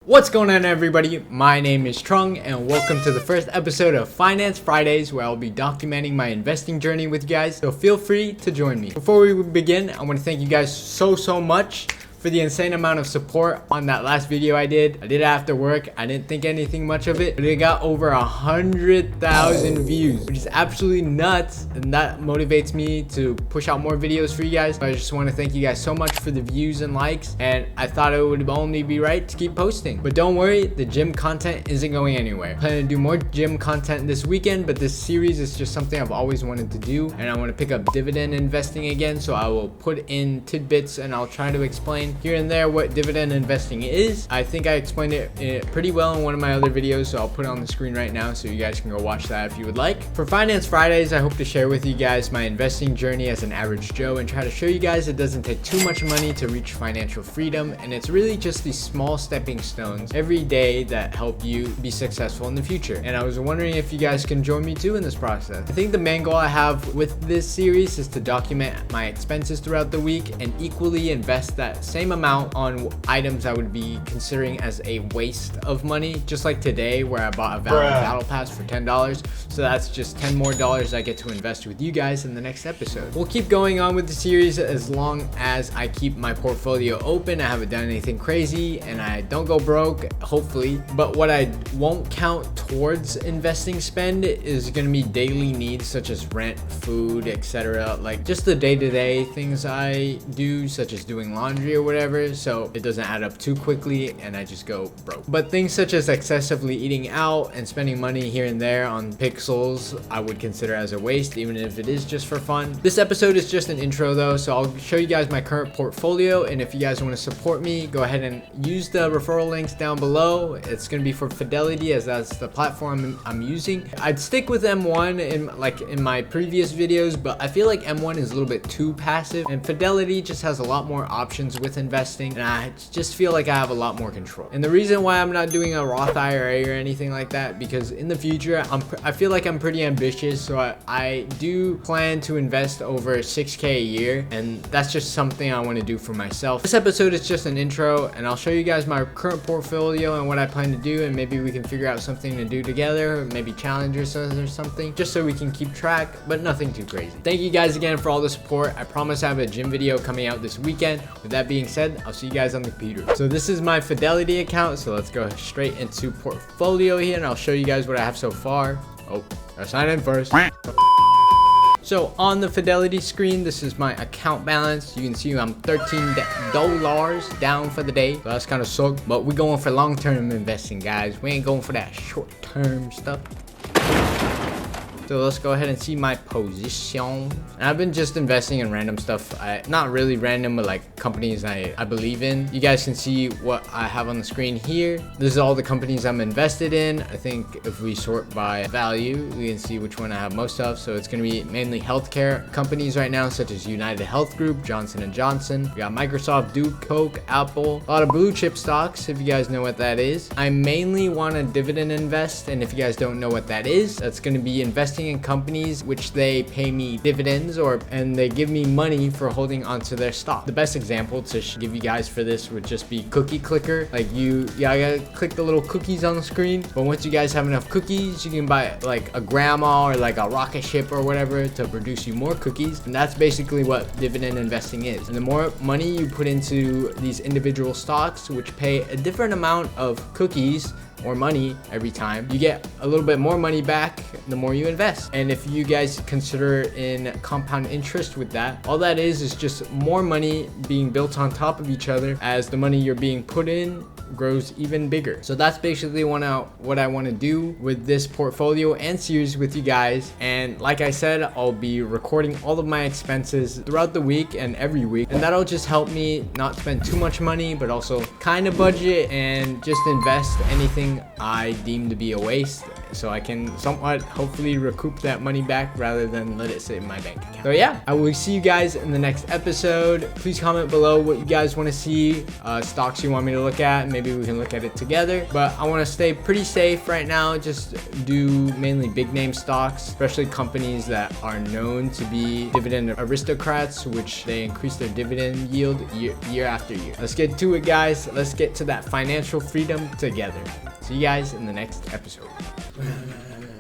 What's going on, everybody? My name is Trung and welcome to the first episode of Finance Fridays, where I'll be documenting my investing journey with you guys, so feel free to join me. Before we begin, I want to thank you guys so much for the insane amount of support on that last video I did. I did it after work. I didn't think anything much of it, but it got over 100,000 views, which is absolutely nuts, and that motivates me to push out more videos for you guys. So I just want to thank you guys so much for the views and likes, and I thought it would only be right to keep posting. But don't worry, the gym content isn't going anywhere. I plan to do more gym content this weekend, but this series is just something I've always wanted to do, and I want to pick up dividend investing again, so I will put in tidbits and I'll try to explain here and there what dividend investing is. I think I explained it pretty well in one of my other videos, so I'll put it on the screen right now so you guys can go watch that if you would like. For Finance Fridays, I hope to share with you guys my investing journey as an average Joe and try to show you guys it doesn't take too much money to reach financial freedom, and it's really just these small stepping stones every day that help you be successful in the future. And I was wondering if you guys can join me too in this process. I think the main goal I have with this series is to document my expenses throughout the week and equally invest that same amount on items I would be considering as a waste of money, just like today where I bought a battle pass for $10. So that's just $10 more I get to invest with you guys in the next episode. We'll keep going on with the series as long as I keep my portfolio open. I haven't done anything crazy and I don't go broke, hopefully. But what I won't count towards investing spend is going to be daily needs such as rent, food, etc. Like just the day-to-day things I do, such as doing laundry or whatever, so it doesn't add up too quickly and I just go broke. But things such as excessively eating out and spending money here and there on pixels, I would consider as a waste, even if it is just for fun. This episode is just an intro though, so I'll show you guys my current portfolio, and if you guys want to support me, go ahead and use the referral links down below. It's going to be for Fidelity, as that's the platform I'm using. I'd stick with M1 in my previous videos, but I feel like M1 is a little bit too passive, and Fidelity just has a lot more options with investing, and I just feel like I have a lot more control. And the reason why I'm not doing a Roth IRA or anything like that, because in the future I feel like I'm pretty ambitious, so I do plan to invest over 6K a year, and that's just something I want to do for myself. This episode is just an intro, and I'll show you guys my current portfolio and what I plan to do, and maybe we can figure out something to do together, maybe challenge ourselves or something, just so we can keep track, but nothing too crazy. Thank you guys again for all the support. I promise I have a gym video coming out this weekend. With that being said, I'll see you guys on the computer. So this is my Fidelity account, so let's go straight into portfolio here, and I'll show you guys what I have so far. Oh, I'll sign in first. So on the Fidelity screen, this is my account balance. You can see I'm $13 down for the day. So that's kind of suck, but we're going for long-term investing, guys. We ain't going for that short-term stuff. So let's go ahead and see my position. And I've been just investing in random stuff. Not really random, but like companies I believe in. You guys can see what I have on the screen here. This is all the companies I'm invested in. I think if we sort by value, we can see which one I have most of. So it's going to be mainly healthcare companies right now, such as United Health Group, Johnson & Johnson. We got Microsoft, Duke, Coke, Apple, a lot of blue chip stocks, if you guys know what that is. I mainly want to dividend invest, and if you guys don't know what that is, that's going to be investing in companies which they pay me dividends and they give me money for holding onto their stock. The best example to give you guys for this would just be Cookie Clicker. Like I gotta click the little cookies on the screen, but once you guys have enough cookies, you can buy like a grandma or like a rocket ship or whatever to produce you more cookies, and that's basically what dividend investing is. And the more money you put into these individual stocks, which pay a different amount of cookies or money every time, you get a little bit more money back the more you invest. And if you guys consider in compound interest with that, all that is just more money being built on top of each other as the money you're being put in grows even bigger. So that's basically what I want to do with this portfolio and series with you guys. And like I said, I'll be recording all of my expenses throughout the week and every week, and that'll just help me not spend too much money, but also kind of budget and just invest anything I deem to be a waste, so I can somewhat hopefully recoup that money back rather than let it sit in my bank account. So yeah, I will see you guys in the next episode. Please comment below what you guys want to see, stocks you want me to look at, maybe we can look at it together. But I want to stay pretty safe right now. Just do mainly big name stocks, especially companies that are known to be dividend aristocrats, which they increase their dividend yield year after year. Let's get to it, guys. Let's get to that financial freedom together. See you guys in the next episode.